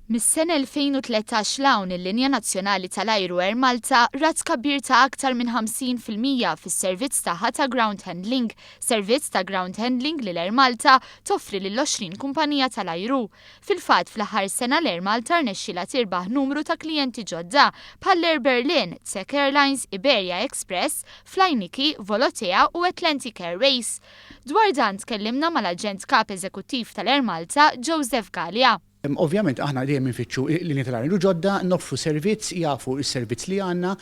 Mis-sena 2013 l-hawn il-Linja Nazzjonali tal-Ajru Air Malta rat tkabbir ta' aktar minn 50% fis-servizz tagħha ta' ground handling, servizz ta' ground handling li l-Air Malta toffri lil-20 kumpanija tal-ajru. Fil-fatt fl-aħħar sena l-Air Malta rnexxielha tirbaħ numru ta' klijenti ġodda bħall-Air Berlin, Czech Airlines, Iberia Express, Flyniky, Volotea u Atlantic Airways. Dwar dan tkellimna mal-Aġent Kap Eżekuttiv tal-Air Malta, Joseph Gallia. Ovvjament aħna dejjem infittxu linji tal-ajru ġodda, noffru servizz, jafu s-servizz li għandna,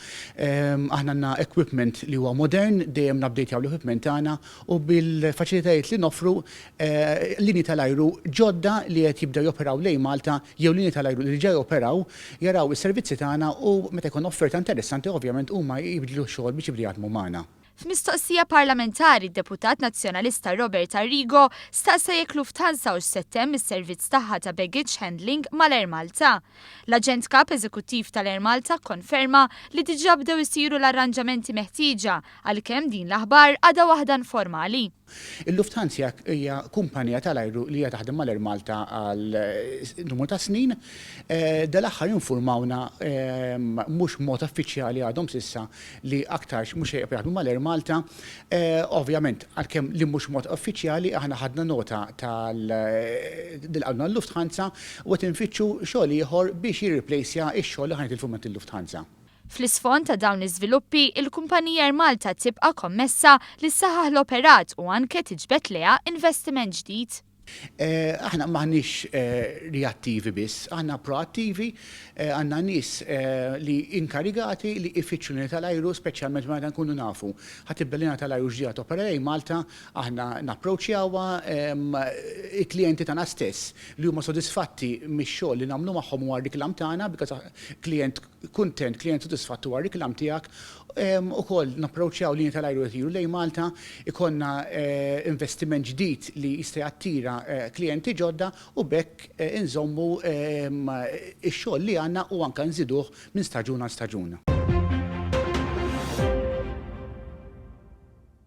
aħna għandna equipment li huwa modern, dejjem nabdejtjaw l-equipment tagħna u bil-faċilitajiet li noffru linji tal-ajru ġodda li qed jibdew joperaw lejn Malta jew linji tal-ajru li ġej joperaw jaraw is-servizzi tagħna u meta jkun offerta interessanti ovvjament huma jibdlu x-xogħol biex jibdu jaħdmu magħna. F'mistoqsija parlamentari d-deputat nazzjonalista Robert Arrigo staqsa jekk Lufthansa u settem is-servizz tagħha ta' baggage handling mal-Air Malta. L-Aġent Kap Eżekuttiv tal-Air Malta konferma li diġà bdew isiru l-arranġamenti meħtieġa għalkemm din l-aħbar għadha waħda informali. Il-Lufthansa hija kumpanija tal-ajru li hija taħdem mal-Air Malta għal numru ta' snin. Dal-aħħar infurmawna mhux mod uffiċjali għadhom s'issa li aktarx mhux jaħdmu mal-Air Malta. Ovvjament għalkemm li mhux mod uffiċjali aħna ħadna nota tal-qalbna l-Lufthansa u qed infittxu xogħol ieħor biex jirriplacja x-xogħol li ħanet il-fument il-Lufthansa. Fl-isfond ta' dawn iż-żviluppi, il-kumpanija Air Malta tibqa' kommessa li ssaħħaħ l-operat u anke tiġbed leha investiment ġdid. Aħna maħniex reattivi biss, aħna proattivi, għandna nies li inkarigati li ifittxu linja tal-ajru speċjalment meta nkunu nafu. Ħatibda linja tal-ajru ġdida opera lejn Malta, aħna napproċċjawha il-klijenti tagħna stess li huma sodisfatti mix-xogħol li nagħmlu magħhom huwa riklam tagħna because klient kuntent, klient sodisfattu huwa riklam tiegħek. Ukoll napproċċjaw linja tal-ajru jtiru lejn Malta, ikonna investiment ġdid li jista' jattira klijenti ġodda u bekk inżommu ix-xogħol li għandna u anke nżiduh minn staġun għal staġun.